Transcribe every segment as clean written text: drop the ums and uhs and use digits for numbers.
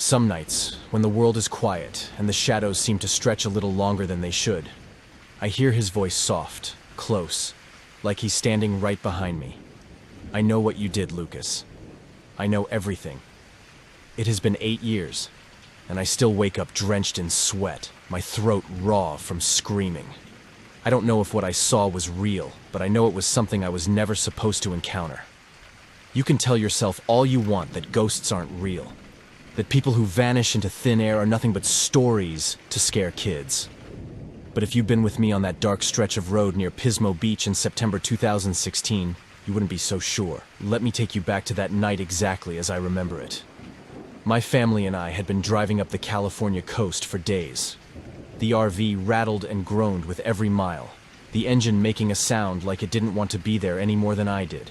Some nights, when the world is quiet and the shadows seem to stretch a little longer than they should, I hear his voice soft, close, like he's standing right behind me. I know what you did, Lucas. I know everything. It has been 8 years, and I still wake up drenched in sweat, my throat raw from screaming. I don't know if what I saw was real, but I know it was something I was never supposed to encounter. You can tell yourself all you want that ghosts aren't real, that people who vanish into thin air are nothing but stories to scare kids. But if you've been with me on that dark stretch of road near Pismo Beach in September 2016, you wouldn't be so sure. Let me take you back to that night exactly as I remember it. My family and I had been driving up the California coast for days. The RV rattled and groaned with every mile, the engine making a sound like it didn't want to be there any more than I did.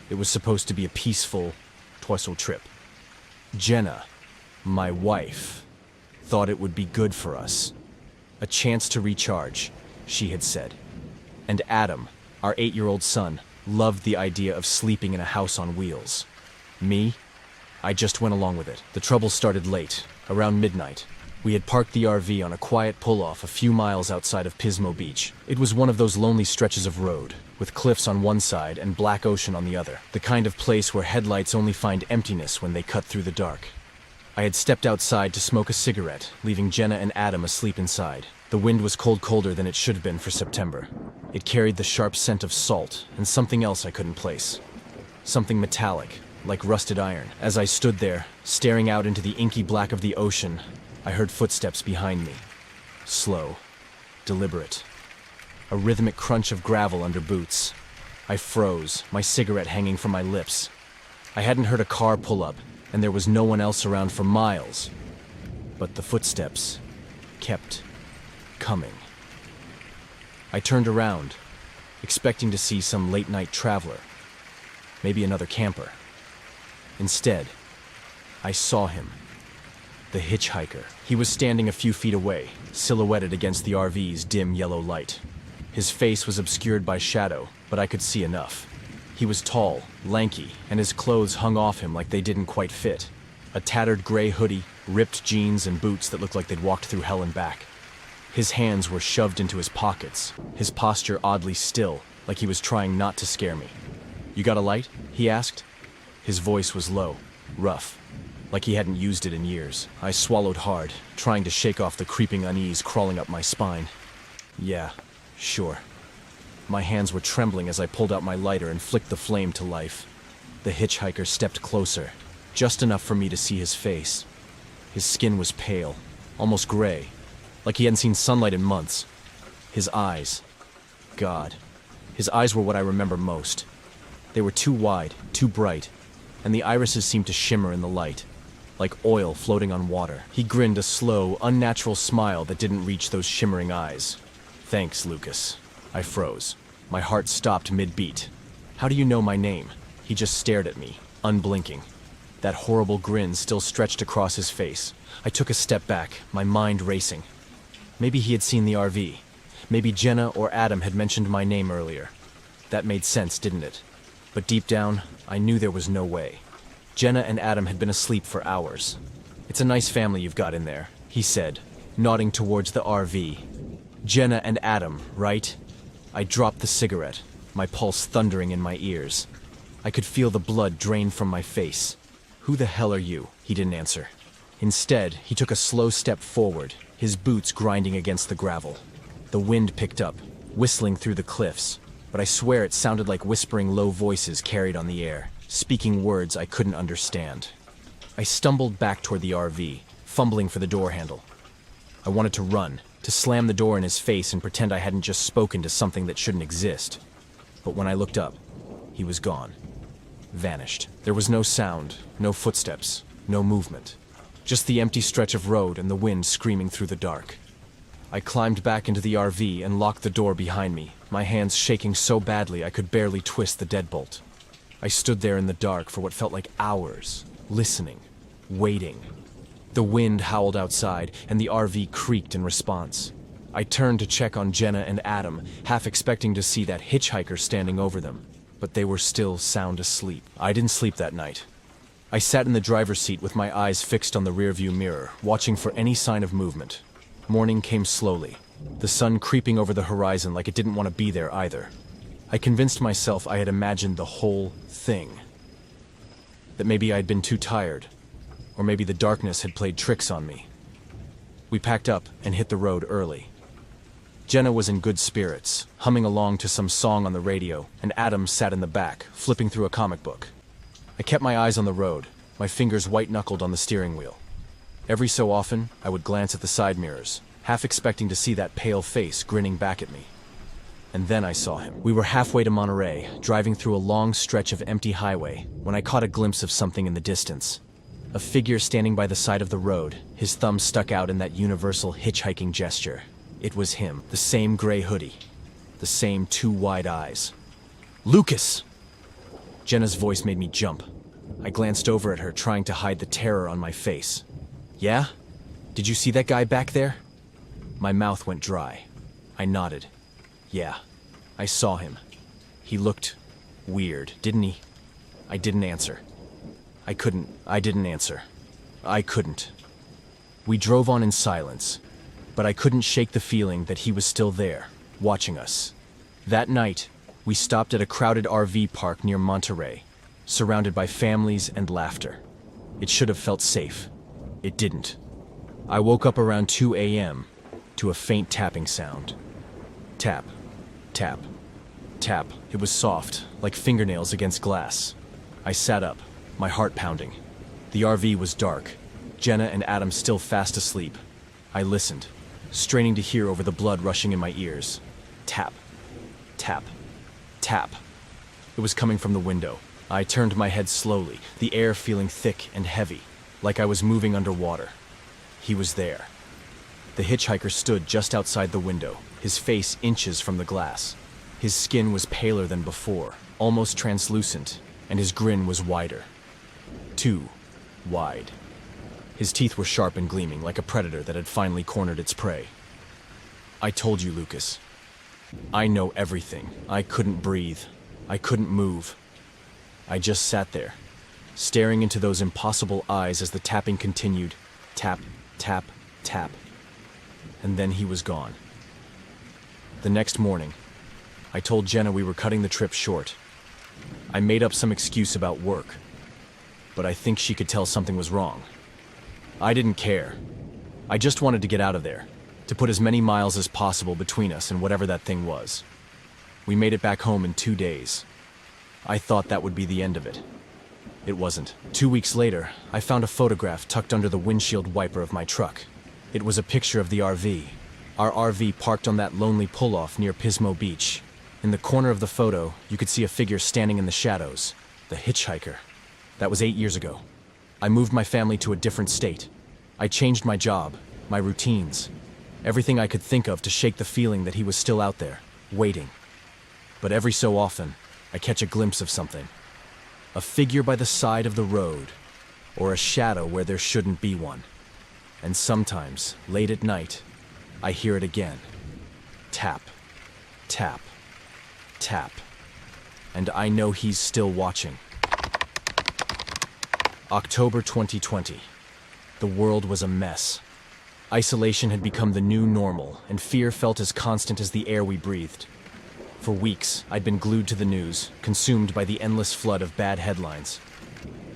It was supposed to be a peaceful, twice-a trip. Jenna, my wife, thought it would be good for us. A chance to recharge, she had said. And Adam, our 8-year-old son, loved the idea of sleeping in a house on wheels. Me? I just went along with it. The trouble started late, around midnight. We had parked the RV on a quiet pull-off a few miles outside of Pismo Beach. It was one of those lonely stretches of road, with cliffs on one side and black ocean on the other, the kind of place where headlights only find emptiness when they cut through the dark. I had stepped outside to smoke a cigarette, leaving Jenna and Adam asleep inside. The wind was colder than it should have been for September. It carried the sharp scent of salt and something else I couldn't place. Something metallic, like rusted iron. As I stood there, staring out into the inky black of the ocean, I heard footsteps behind me. Slow, deliberate. A rhythmic crunch of gravel under boots. I froze, my cigarette hanging from my lips. I hadn't heard a car pull up, and there was no one else around for miles. But the footsteps kept coming. I turned around, expecting to see some late-night traveler, maybe another camper. Instead, I saw him. The hitchhiker. He was standing a few feet away, silhouetted against the RV's dim yellow light. His face was obscured by shadow, but I could see enough. He was tall, lanky, and his clothes hung off him like they didn't quite fit. A tattered gray hoodie, ripped jeans, and boots that looked like they'd walked through hell and back. His hands were shoved into his pockets, his posture oddly still, like he was trying not to scare me. "You got a light?" he asked. His voice was low, rough, like he hadn't used it in years. I swallowed hard, trying to shake off the creeping unease crawling up my spine. "Yeah, sure." My hands were trembling as I pulled out my lighter and flicked the flame to life. The hitchhiker stepped closer, just enough for me to see his face. His skin was pale, almost gray, like he hadn't seen sunlight in months. His eyes. God. His eyes were what I remember most. They were too wide, too bright, and the irises seemed to shimmer in the light, like oil floating on water. He grinned a slow, unnatural smile that didn't reach those shimmering eyes. "Thanks, Lucas." I froze. My heart stopped mid-beat. "How do you know my name?" He just stared at me, unblinking. That horrible grin still stretched across his face. I took a step back, my mind racing. Maybe he had seen the RV. Maybe Jenna or Adam had mentioned my name earlier. That made sense, didn't it? But deep down, I knew there was no way. Jenna and Adam had been asleep for hours. "It's a nice family you've got in there," he said, nodding towards the RV. "Jenna and Adam, right?" I dropped the cigarette, my pulse thundering in my ears. I could feel the blood drain from my face. "Who the hell are you?" He didn't answer. Instead, he took a slow step forward, his boots grinding against the gravel. The wind picked up, whistling through the cliffs, but I swear it sounded like whispering low voices carried on the air, speaking words I couldn't understand. I stumbled back toward the RV, fumbling for the door handle. I wanted to run, to slam the door in his face and pretend I hadn't just spoken to something that shouldn't exist. But when I looked up, he was gone. Vanished. There was no sound, no footsteps, no movement. Just the empty stretch of road and the wind screaming through the dark. I climbed back into the RV and locked the door behind me, my hands shaking so badly I could barely twist the deadbolt. I stood there in the dark for what felt like hours, listening, waiting. The wind howled outside, and the RV creaked in response. I turned to check on Jenna and Adam, half expecting to see that hitchhiker standing over them, but they were still sound asleep. I didn't sleep that night. I sat in the driver's seat with my eyes fixed on the rearview mirror, watching for any sign of movement. Morning came slowly, the sun creeping over the horizon like it didn't want to be there either. I convinced myself I had imagined the whole thing. That maybe I'd been too tired, or maybe the darkness had played tricks on me. We packed up and hit the road early. Jenna was in good spirits, humming along to some song on the radio, and Adam sat in the back, flipping through a comic book. I kept my eyes on the road, my fingers white-knuckled on the steering wheel. Every so often, I would glance at the side mirrors, half expecting to see that pale face grinning back at me. And then I saw him. We were halfway to Monterey, driving through a long stretch of empty highway, when I caught a glimpse of something in the distance. A figure standing by the side of the road, his thumb stuck out in that universal hitchhiking gesture. It was him, the same gray hoodie, the same two wide eyes. Lucas! Jenna's voice made me jump. I glanced over at her, trying to hide the terror on my face. Yeah? Did you see that guy back there? My mouth went dry. I nodded. Yeah, I saw him. He looked weird, didn't he? I didn't answer. I didn't answer. I couldn't. We drove on in silence, but I couldn't shake the feeling that he was still there, watching us. That night, we stopped at a crowded RV park near Monterey, surrounded by families and laughter. It should have felt safe. It didn't. I woke up around 2 a.m. to a faint tapping sound. Tap, tap, tap. It was soft, like fingernails against glass. I sat up, my heart pounding. The RV was dark, Jenna and Adam still fast asleep. I listened, straining to hear over the blood rushing in my ears. Tap, tap, tap. It was coming from the window. I turned my head slowly, the air feeling thick and heavy, like I was moving underwater. He was there. The hitchhiker stood just outside the window, his face inches from the glass. His skin was paler than before, almost translucent, and his grin was wider. Too wide. His teeth were sharp and gleaming, like a predator that had finally cornered its prey. I told you, Lucas. I know everything. I couldn't breathe. I couldn't move. I just sat there, staring into those impossible eyes as the tapping continued. Tap, tap, tap. And then he was gone. The next morning, I told Jenna we were cutting the trip short. I made up some excuse about work, but I think she could tell something was wrong. I didn't care. I just wanted to get out of there, to put as many miles as possible between us and whatever that thing was. We made it back home in 2 days. I thought that would be the end of it. It wasn't. 2 weeks later, I found a photograph tucked under the windshield wiper of my truck. It was a picture of the RV. Our RV parked on that lonely pull-off near Pismo Beach. In the corner of the photo, you could see a figure standing in the shadows. The hitchhiker. That was 8 years ago. I moved my family to a different state. I changed my job, my routines, everything I could think of to shake the feeling that he was still out there, waiting. But every so often, I catch a glimpse of something. A figure by the side of the road, or a shadow where there shouldn't be one. And sometimes, late at night, I hear it again. Tap, tap, tap. And I know he's still watching. October 2020. The world was a mess. Isolation had become the new normal, and fear felt as constant as the air we breathed. For weeks, I'd been glued to the news, consumed by the endless flood of bad headlines.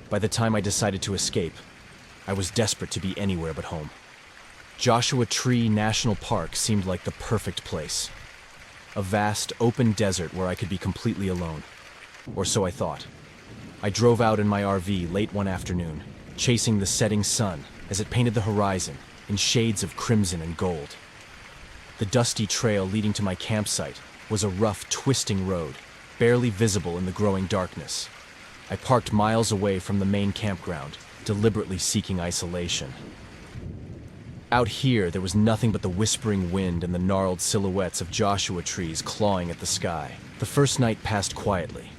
By the time I decided to escape, I was desperate to be anywhere but home. Joshua Tree National Park seemed like the perfect place. A vast, open desert where I could be completely alone. Or so I thought. I drove out in my RV late one afternoon, chasing the setting sun as it painted the horizon in shades of crimson and gold. The dusty trail leading to my campsite was a rough, twisting road, barely visible in the growing darkness. I parked miles away from the main campground, deliberately seeking isolation. Out here, there was nothing but the whispering wind and the gnarled silhouettes of Joshua trees clawing at the sky. The first night passed quietly.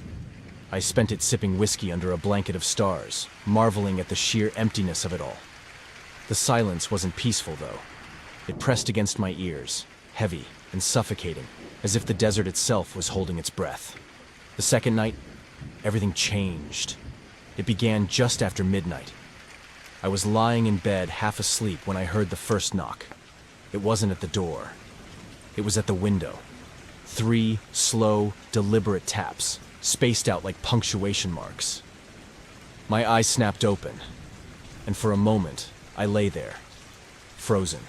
I spent it sipping whiskey under a blanket of stars, marveling at the sheer emptiness of it all. The silence wasn't peaceful, though. It pressed against my ears, heavy and suffocating, as if the desert itself was holding its breath. The second night, everything changed. It began just after midnight. I was lying in bed, half asleep, when I heard the first knock. It wasn't at the door. It was at the window. 3 slow, deliberate taps, spaced out like punctuation marks. My eyes snapped open, and for a moment, I lay there, frozen.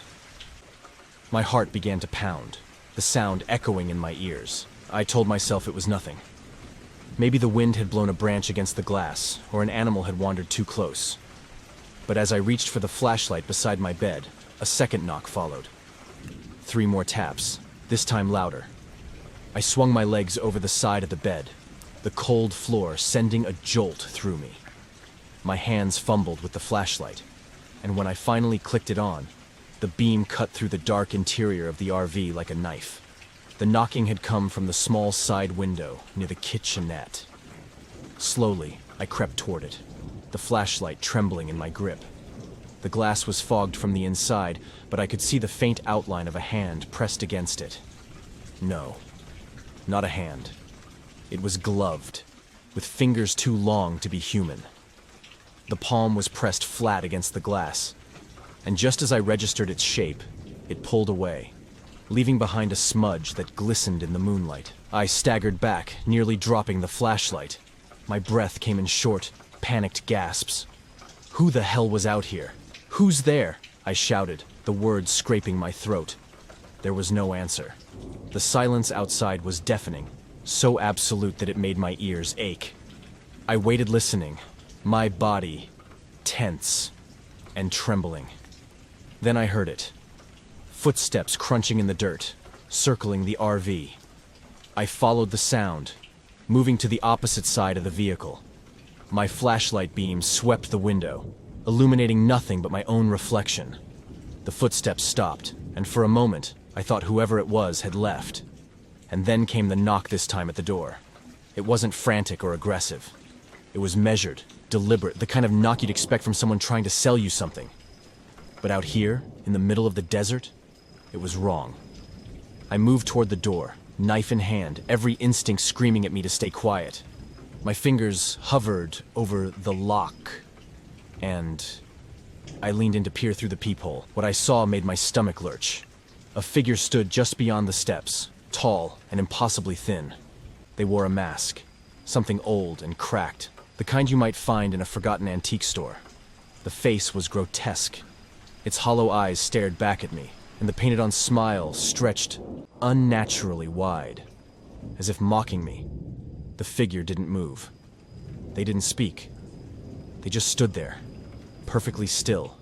My heart began to pound, the sound echoing in my ears. I told myself it was nothing. Maybe the wind had blown a branch against the glass, or an animal had wandered too close. But as I reached for the flashlight beside my bed, a second knock followed. 3 more taps, this time louder. I swung my legs over the side of the bed, the cold floor sending a jolt through me. My hands fumbled with the flashlight, and when I finally clicked it on, the beam cut through the dark interior of the RV like a knife. The knocking had come from the small side window near the kitchenette. Slowly, I crept toward it, the flashlight trembling in my grip. The glass was fogged from the inside, but I could see the faint outline of a hand pressed against it. No, not a hand. It was gloved, with fingers too long to be human. The palm was pressed flat against the glass, and just as I registered its shape, it pulled away, leaving behind a smudge that glistened in the moonlight. I staggered back, nearly dropping the flashlight. My breath came in short, panicked gasps. Who the hell was out here? Who's there? I shouted, the words scraping my throat. There was no answer. The silence outside was deafening, so absolute that it made my ears ache. I waited listening, my body tense and trembling. Then I heard it. Footsteps crunching in the dirt, circling the RV. I followed the sound, moving to the opposite side of the vehicle. My flashlight beam swept the window, illuminating nothing but my own reflection. The footsteps stopped, and for a moment, I thought whoever it was had left. And then came the knock, this time at the door. It wasn't frantic or aggressive. It was measured, deliberate, the kind of knock you'd expect from someone trying to sell you something. But out here, in the middle of the desert, it was wrong. I moved toward the door, knife in hand, every instinct screaming at me to stay quiet. My fingers hovered over the lock, and I leaned in to peer through the peephole. What I saw made my stomach lurch. A figure stood just beyond the steps, tall and impossibly thin. They wore a mask, something old and cracked, the kind you might find in a forgotten antique store. The face was grotesque. Its hollow eyes stared back at me, and the painted-on smile stretched unnaturally wide, as if mocking me. The figure didn't move. They didn't speak. They just stood there, perfectly still,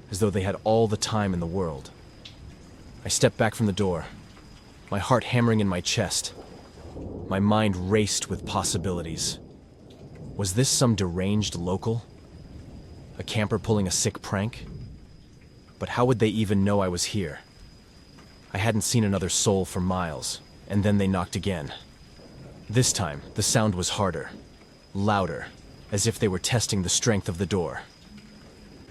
as though they had all the time in the world. I stepped back from the door, my heart hammering in my chest. My mind raced with possibilities. Was this some deranged local? A camper pulling a sick prank? But how would they even know I was here? I hadn't seen another soul for miles, and then they knocked again. This time, the sound was harder, louder, as if they were testing the strength of the door.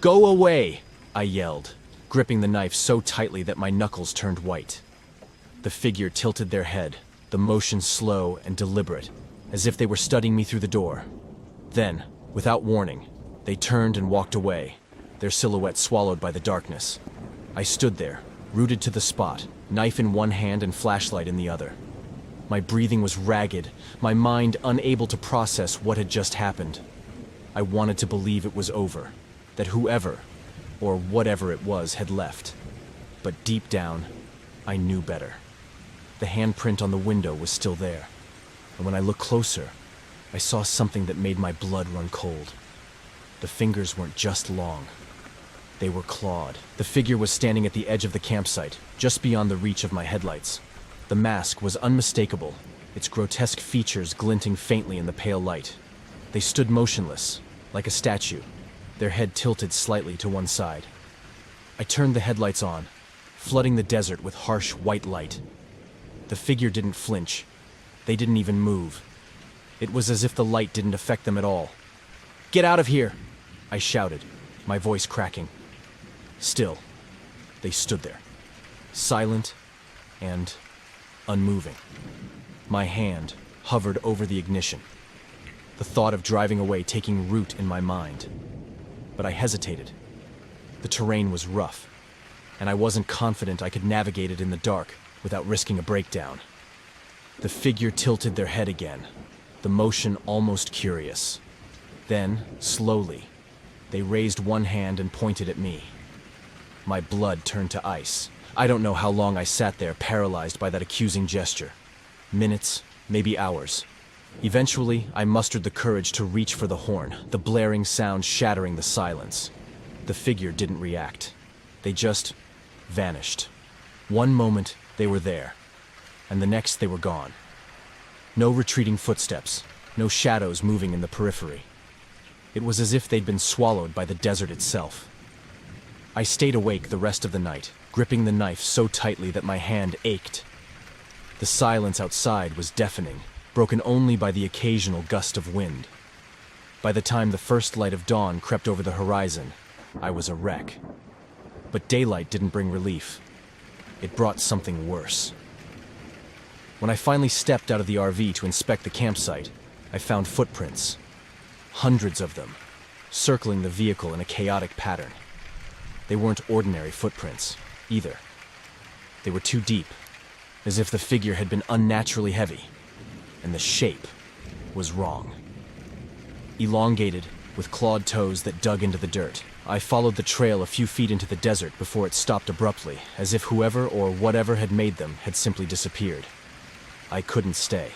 "Go away!" I yelled, gripping the knife so tightly that my knuckles turned white. The figure tilted their head, the motion slow and deliberate, as if they were studying me through the door. Then, without warning, they turned and walked away, their silhouette swallowed by the darkness. I stood there, rooted to the spot, knife in one hand and flashlight in the other. My breathing was ragged, my mind unable to process what had just happened. I wanted to believe it was over, that whoever, or whatever it was, had left. But deep down, I knew better. The handprint on the window was still there, and when I looked closer, I saw something that made my blood run cold. The fingers weren't just long. They were clawed. The figure was standing at the edge of the campsite, just beyond the reach of my headlights. The mask was unmistakable, its grotesque features glinting faintly in the pale light. They stood motionless, like a statue, their head tilted slightly to one side. I turned the headlights on, flooding the desert with harsh white light. The figure didn't flinch. They didn't even move. It was as if the light didn't affect them at all. "Get out of here!" I shouted, my voice cracking. Still, they stood there, silent and unmoving. My hand hovered over the ignition. the thought of driving away taking root in my mind. But I hesitated. The terrain was rough, and I wasn't confident I could navigate it in the dark without risking a breakdown. The figure tilted their head again, the motion almost curious. Then, slowly, they raised one hand and pointed at me. My blood turned to ice. I don't know how long I sat there, paralyzed by that accusing gesture. Minutes, maybe hours. Eventually, I mustered the courage to reach for the horn, the blaring sound shattering the silence. The figure didn't react. They just vanished. One moment, they were there, and the next they were gone. No retreating footsteps, no shadows moving in the periphery. It was as if they'd been swallowed by the desert itself. I stayed awake the rest of the night, gripping the knife so tightly that my hand ached. The silence outside was deafening, broken only by the occasional gust of wind. By the time the first light of dawn crept over the horizon, I was a wreck. But daylight didn't bring relief. It brought something worse. When I finally stepped out of the RV to inspect the campsite, I found footprints. Hundreds of them, circling the vehicle in a chaotic pattern. They weren't ordinary footprints, either. They were too deep, as if the figure had been unnaturally heavy, and the shape was wrong. Elongated, with clawed toes that dug into the dirt, I followed the trail a few feet into the desert before it stopped abruptly, as if whoever or whatever had made them had simply disappeared. I couldn't stay.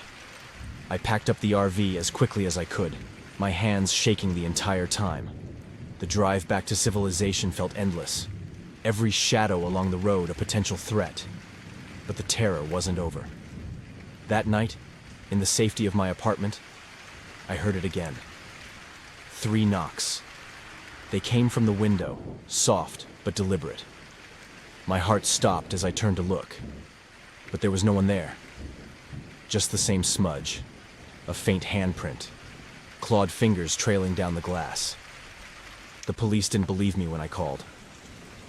I packed up the RV as quickly as I could, my hands shaking the entire time. The drive back to civilization felt endless, every shadow along the road a potential threat. But the terror wasn't over. That night, in the safety of my apartment, I heard it again. 3 knocks. They came from the window, soft but deliberate. My heart stopped as I turned to look, but there was no one there. Just the same smudge, a faint handprint, clawed fingers trailing down the glass. The police didn't believe me when I called.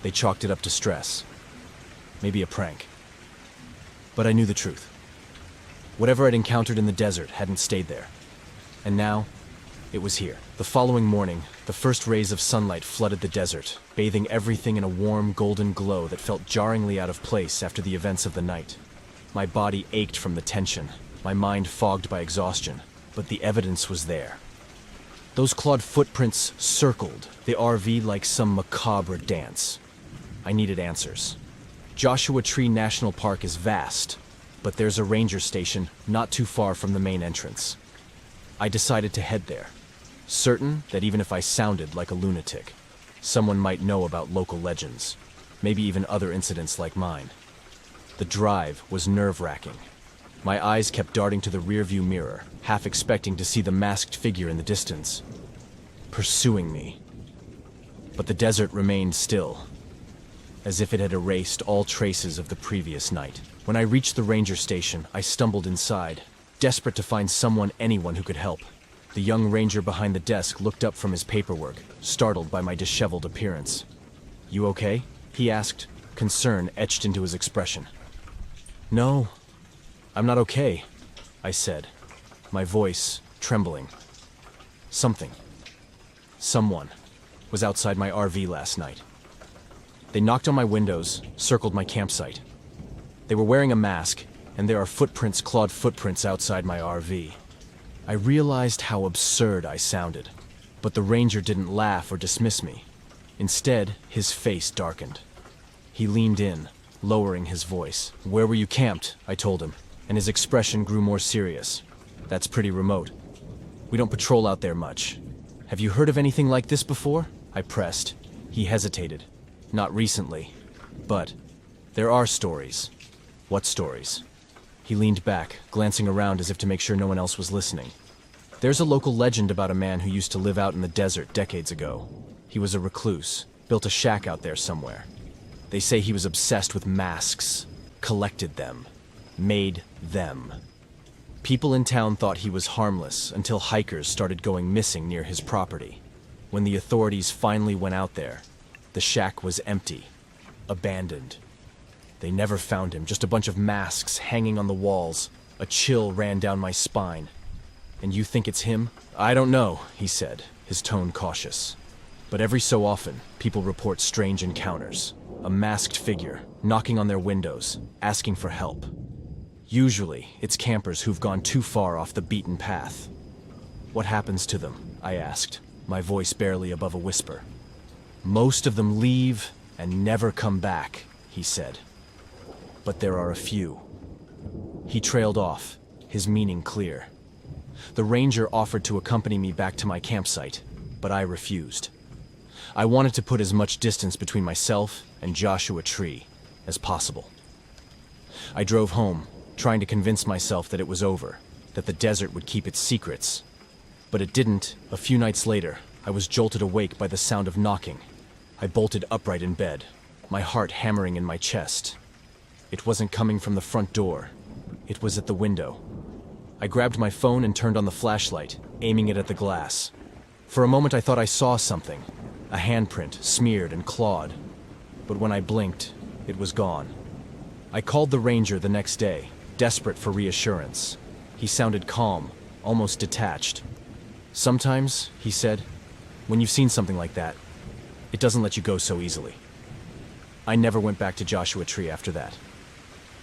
They chalked it up to stress, maybe a prank. But I knew the truth. Whatever I'd encountered in the desert hadn't stayed there. And now, it was here. The following morning, the first rays of sunlight flooded the desert, bathing everything in a warm, golden glow that felt jarringly out of place after the events of the night. My body ached from the tension, my mind fogged by exhaustion, but the evidence was there. Those clawed footprints circled the RV like some macabre dance. I needed answers. Joshua Tree National Park is vast, but there's a ranger station not too far from the main entrance. I decided to head there, certain that even if I sounded like a lunatic, someone might know about local legends, maybe even other incidents like mine. The drive was nerve-wracking. My eyes kept darting to the rearview mirror, half expecting to see the masked figure in the distance, pursuing me. But the desert remained still, as if it had erased all traces of the previous night. When I reached the ranger station, I stumbled inside, desperate to find anyone who could help. The young ranger behind the desk looked up from his paperwork, startled by my disheveled appearance. "You okay?" he asked, concern etched into his expression. "No, I'm not okay," I said, my voice trembling. Someone was outside my RV last night. They knocked on my windows, circled my campsite. They were wearing a mask, and there are clawed footprints outside my RV. I realized how absurd I sounded, but the ranger didn't laugh or dismiss me. Instead, his face darkened. He leaned in, lowering his voice. "Where were you camped?" I told him, and his expression grew more serious. "That's pretty remote. We don't patrol out there much. Have you heard of anything like this before?" I pressed. He hesitated. "Not recently, but there are stories." "What stories?" He leaned back, glancing around as if to make sure no one else was listening. "There's a local legend about a man who used to live out in the desert decades ago. He was a recluse, built a shack out there somewhere. They say he was obsessed with masks, collected them, made them. People in town thought he was harmless until hikers started going missing near his property. When the authorities finally went out there, the shack was empty, abandoned. They never found him, just a bunch of masks hanging on the walls. A chill ran down my spine. And you think it's him? I don't know, he said, his tone cautious. But every so often, people report strange encounters. A masked figure, knocking on their windows, asking for help. Usually, it's campers who've gone too far off the beaten path. What happens to them? I asked, my voice barely above a whisper. Most of them leave and never come back, he said. But there are a few. He trailed off, his meaning clear. The ranger offered to accompany me back to my campsite, but I refused. I wanted to put as much distance between myself and Joshua Tree as possible. I drove home, trying to convince myself that it was over, that the desert would keep its secrets. But it didn't. A few nights later, I was jolted awake by the sound of knocking. I bolted upright in bed, my heart hammering in my chest. It wasn't coming from the front door. It was at the window. I grabbed my phone and turned on the flashlight, aiming it at the glass. For a moment I thought I saw something, a handprint, smeared and clawed. But when I blinked, it was gone. I called the ranger the next day, desperate for reassurance. He sounded calm, almost detached. Sometimes, he said, when you've seen something like that, it doesn't let you go so easily. I never went back to Joshua Tree after that.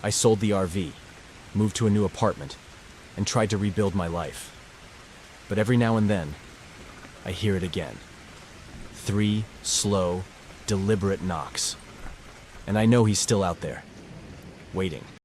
I sold the RV, moved to a new apartment, and tried to rebuild my life. But every now and then, I hear it again. 3 slow, deliberate knocks. And I know he's still out there, waiting.